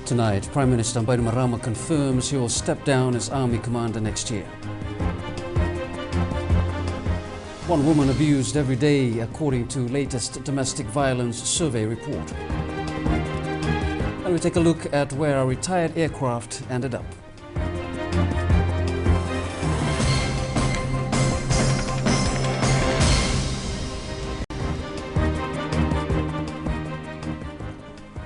Tonight, Prime Minister Monday09 confirms he will step down as Army Commander next year. One woman abused every day, according to latest domestic violence survey report. And we take a look at where our retired aircraft ended up.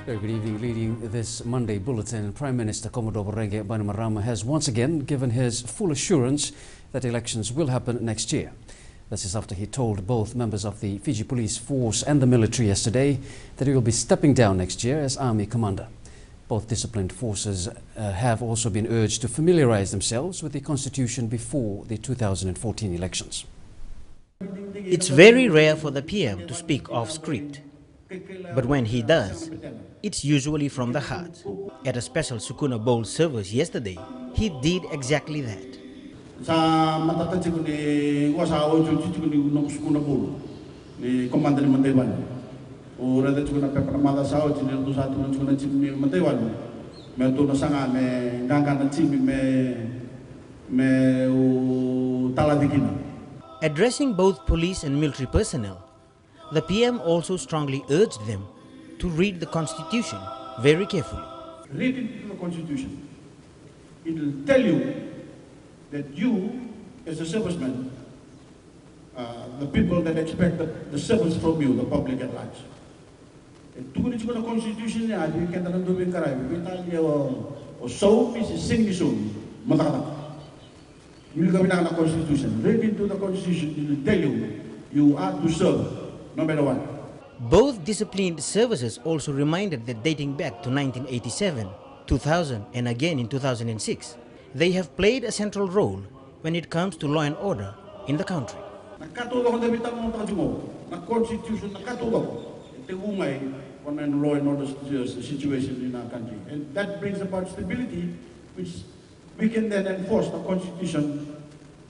Very good evening. Leading this Monday bulletin, Prime Minister Commodore Monday09 has once again given his full assurance that elections will happen next year. This is after he told both members of the Fiji Police Force and the military yesterday that he will be stepping down next year as Army Commander. Both disciplined forces have also been urged to familiarize themselves with the Constitution before the 2014 elections. It's very rare for the PM to speak off script, but when he does, it's usually from the heart. At a special Sukuna Bowl service yesterday, he did exactly that. Sa matatati ko ni wasawa chuchi ko ni nong Sukuna Bowl ni Commander Monday09. O rada ko na pepra mada sawa chini do sa tun ko na chini Monday09. Me to na sanga me ganga na chimi me o taladikina. Addressing both police and military personnel, the PM also strongly urged them to read the Constitution very carefully. Read the Constitution. It will tell you that you, as a serviceman, the people that expect the service from you, the public at large. And to the Constitution, you can do it. Or so, Mrs. Singh, you will go the Constitution. Read into the Constitution. It will tell you you are to serve, no matter what. Both disciplined services also reminded that dating back to 1987, 2000 and again in 2006, they have played a central role when it comes to law and order in the country. On law and order situation in our country. And that brings about stability, which we can then enforce the Constitution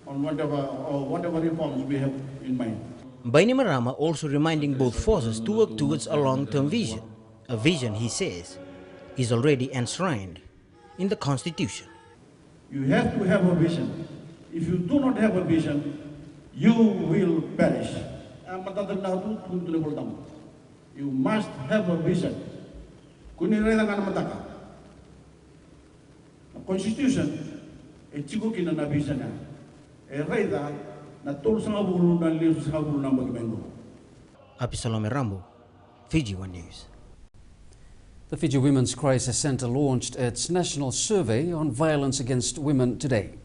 on whatever reforms we have in mind. Monday09 also reminding both forces to work towards a long-term vision. A vision, he says, is already enshrined in the Constitution. You have to have a vision. If you do not have a vision, you will perish. You must have a vision. The Constitution is chikukin na vision na. Apisalome Rambo, Fiji One News. The Fiji Women's Crisis Center launched its national survey on violence against women today.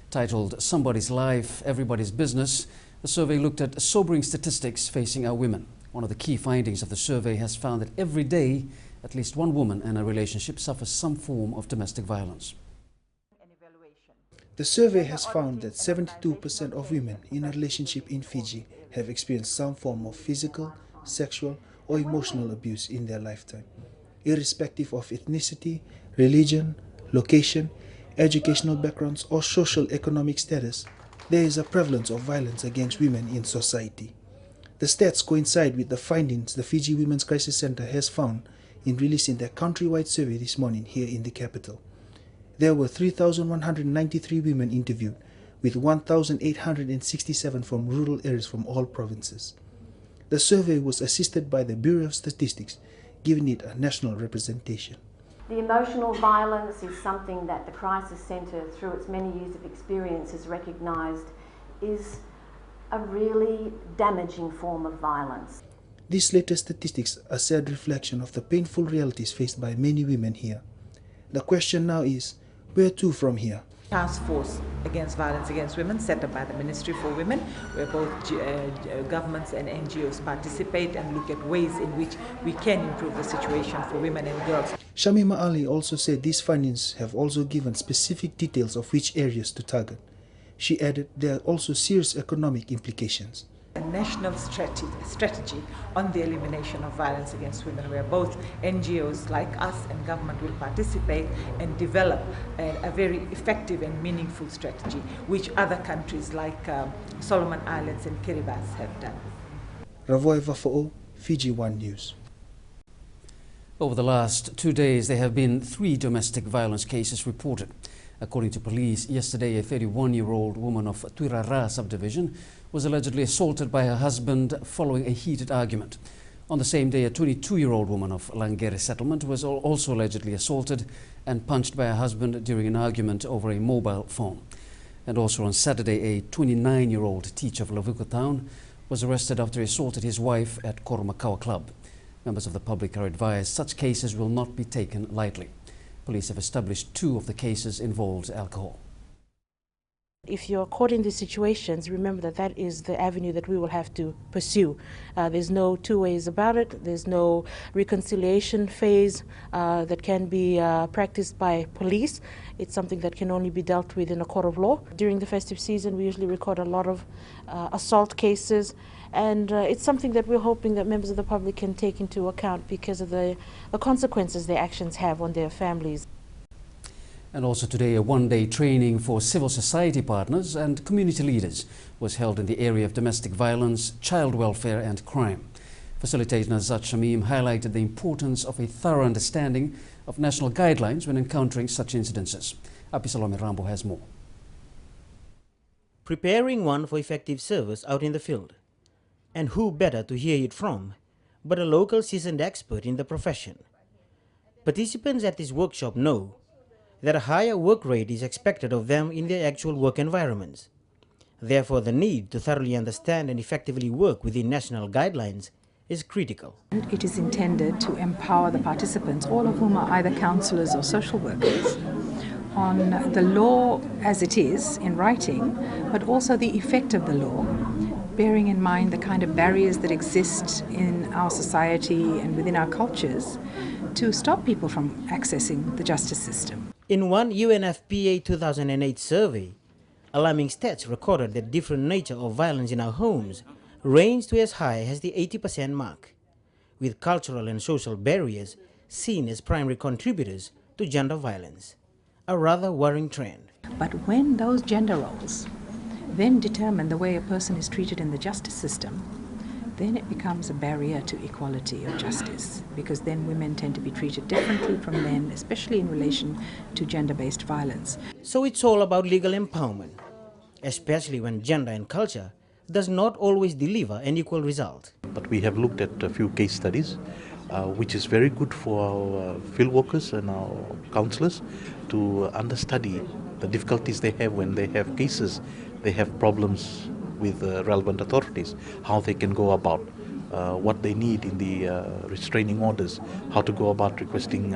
Titled Somebody's Life, Everybody's Business, the survey looked at sobering statistics facing our women. One of the key findings of the survey has found that every day, at least one woman in a relationship suffers some form of domestic violence. The survey has found that 72% of women in a relationship in Fiji have experienced some form of physical, sexual, or emotional abuse in their lifetime. Irrespective of ethnicity, religion, location, educational backgrounds, or social economic status, there is a prevalence of violence against women in society. The stats coincide with the findings the Fiji Women's Crisis Center has found in releasing their countrywide survey this morning here in the capital. There were 3,193 women interviewed, with 1,867 from rural areas from all provinces. The survey was assisted by the Bureau of Statistics, giving it a national representation. The emotional violence is something that the Crisis Centre, through its many years of experience, has recognised is a really damaging form of violence. These latest statistics are a sad reflection of the painful realities faced by many women here. The question now is, where to from here? Task Force Against Violence Against Women, set up by the Ministry for Women, where both governments and NGOs participate and look at ways in which we can improve the situation for women and girls. Shamima Ali also said these findings have also given specific details of which areas to target. She added there are also serious economic implications. A national strategy on the elimination of violence against women, where both NGOs like us and government will participate and develop a very effective and meaningful strategy, which other countries like Solomon Islands and Kiribati have done. Ravoy Vafa'o, Fiji One News. Over the last 2 days, there have been 3 domestic violence cases reported. According to police, yesterday a 31-year-old woman of Tuirara subdivision was allegedly assaulted by her husband following a heated argument. On the same day, a 22-year-old woman of Langere settlement was also allegedly assaulted and punched by her husband during an argument over a mobile phone. And also on Saturday, a 29-year-old teacher of Lavuka town was arrested after he assaulted his wife at Koromakawa Club. Members of the public are advised such cases will not be taken lightly. Police have established 2 of the cases involved alcohol. If you're caught in these situations, remember that that is the avenue that we will have to pursue. There's no 2 ways about it. There's no reconciliation phase that can be practiced by police. It's something that can only be dealt with in a court of law. During the festive season, we usually record a lot of assault cases, and it's something that we're hoping that members of the public can take into account because of the consequences their actions have on their families. And also today, a 1-day training for civil society partners and community leaders was held in the area of domestic violence, child welfare and crime. Facilitator Nazat Shamim highlighted the importance of a thorough understanding of national guidelines when encountering such incidences. Apisalome Rambo has more. Preparing one for effective service out in the field. And who better to hear it from but a local seasoned expert in the profession. Participants at this workshop know that a higher work rate is expected of them in their actual work environments. Therefore, the need to thoroughly understand and effectively work within national guidelines is critical. It is intended to empower the participants, all of whom are either counsellors or social workers, on the law as it is in writing, but also the effect of the law, bearing in mind the kind of barriers that exist in our society and within our cultures to stop people from accessing the justice system. In one UNFPA 2008 survey, alarming stats recorded that different nature of violence in our homes ranged to as high as the 80% mark, with cultural and social barriers seen as primary contributors to gender violence, a rather worrying trend. But when those gender roles then determine the way a person is treated in the justice system, then it becomes a barrier to equality of justice, because then women tend to be treated differently from men, especially in relation to gender-based violence. So it's all about legal empowerment, especially when gender and culture does not always deliver an equal result. But we have looked at a few case studies, which is very good for our field workers and our counsellors to understudy the difficulties they have when they have cases, they have problems with relevant authorities, how they can go about, what they need in the restraining orders, how to go about requesting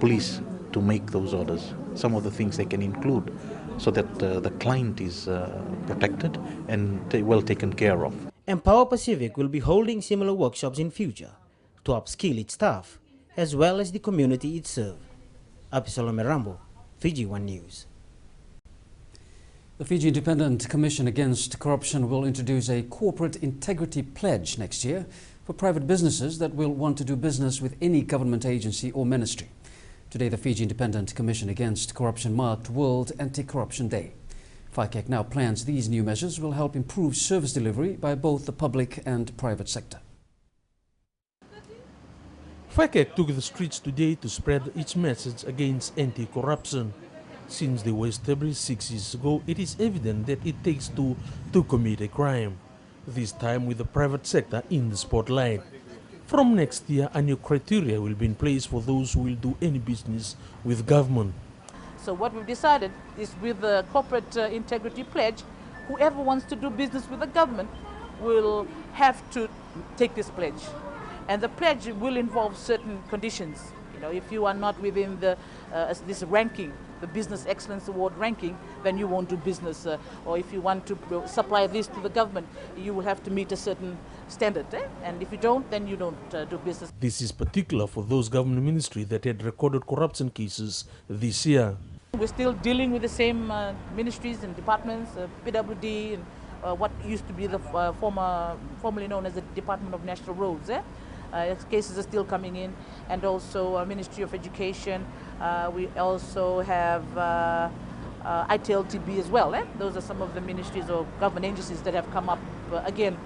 police to make those orders, some of the things they can include so that the client is protected and well taken care of. Empower Pacific will be holding similar workshops in future to upskill its staff as well as the community it serves. Apisalome Rambo, Fiji One News. The Fiji Independent Commission Against Corruption will introduce a corporate integrity pledge next year for private businesses that will want to do business with any government agency or ministry. Today, the Fiji Independent Commission Against Corruption marked World Anti-Corruption Day. FICAC now plans these new measures will help improve service delivery by both the public and private sector. FICAC took the streets today to spread its message against anti-corruption. Since they were established 6 years ago, it is evident that it takes two to commit a crime, this time with the private sector in the spotlight. From next year, a new criteria will be in place for those who will do any business with government. So what we've decided is with the corporate integrity pledge, whoever wants to do business with the government will have to take this pledge. And the pledge will involve certain conditions. You know, if you are not within the this ranking, the Business Excellence Award ranking, then you won't do business. Or if you want to supply this to the government, you will have to meet a certain standard. And if you don't, then you don't do business. This is particular for those government ministries that had recorded corruption cases this year. We're still dealing with the same ministries and departments, PWD, and what used to be the formerly known as the Department of National Roads. Cases are still coming in, and also Ministry of Education. We also have ITLTB as well. Those are some of the ministries or government agencies that have come up again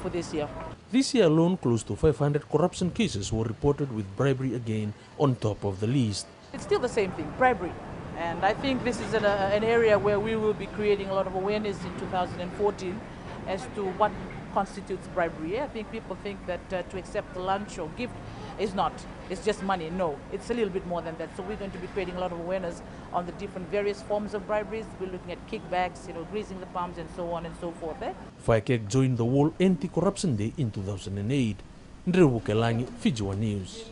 for this year. This year alone, close to 500 corruption cases were reported with bribery again on top of the list. It's still the same thing, bribery. And I think this is an area where we will be creating a lot of awareness in 2014 as to what constitutes bribery. I think people think that to accept a lunch or gift is not, it's just money. No, it's a little bit more than that. So we're going to be creating a lot of awareness on the different various forms of briberies. We're looking at kickbacks, greasing the palms and so on and so forth. FICAC joined the World Anti-Corruption Day in 2008. Ndrewu Kelangi, Fiji One News.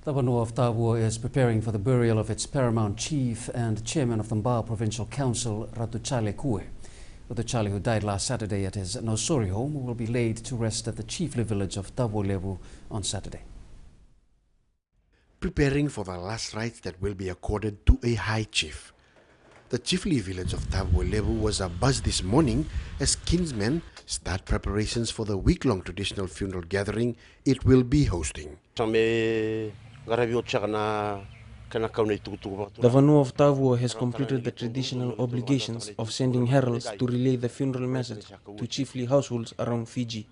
The Vanua of Tavua is preparing for the burial of its paramount chief and chairman of the Mbao Provincial Council, Ratuchale Kue. Ratuchale, who died last Saturday at his Nausori home, will be laid to rest at the chiefly village of Tavua Levu on Saturday. Preparing for the last rites that will be accorded to a high chief. The chiefly village of Tavua Levu was abuzz this morning as kinsmen start preparations for the week-long traditional funeral gathering it will be hosting. The Vanua of Tavua has completed the traditional obligations of sending heralds to relay the funeral message to chiefly households around Fiji.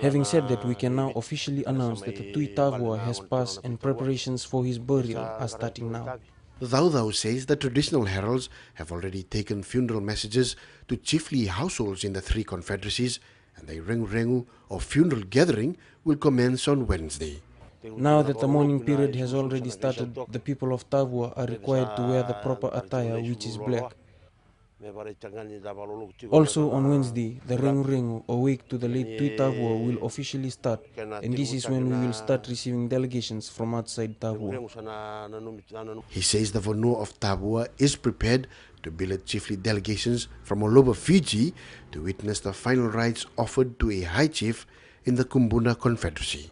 Having said that, we can now officially announce that the Tui Tavua has passed and preparations for his burial are starting now. Daudau says the traditional heralds have already taken funeral messages to chiefly households in the three confederacies, and the rengu-rengu or funeral gathering will commence on Wednesday. Now that the mourning period has already started, the people of Tavua are required to wear the proper attire, which is black. Also on Wednesday, the rengu-rengu or wake to the late Tui Tavua will officially start, and this is when we will start receiving delegations from outside Tavua. He says the Vanua of Tavua is prepared to billet chiefly delegations from all over Fiji to witness the final rites offered to a high chief in the Kumbuna Confederacy.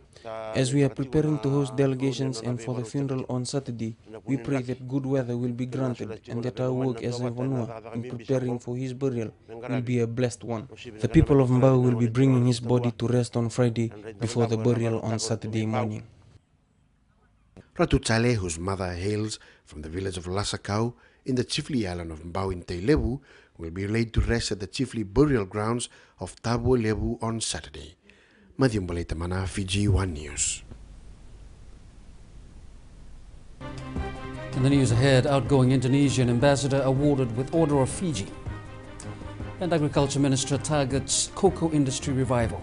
As we are preparing to host delegations and for the funeral on Saturday, we pray that good weather will be granted and that our work as a Vanua in preparing for his burial will be a blessed one. The people of Mbao will be bringing his body to rest on Friday before the burial on Saturday morning. Ratuchale, whose mother hails from the village of Lasakau in the chiefly island of Mbao in Levu, will be laid to rest at the chiefly burial grounds of Tavua Levu on Saturday. Madium Baletamana, Fiji One News. In the news ahead, outgoing Indonesian ambassador awarded with Order of Fiji. And Agriculture Minister targets cocoa industry revival.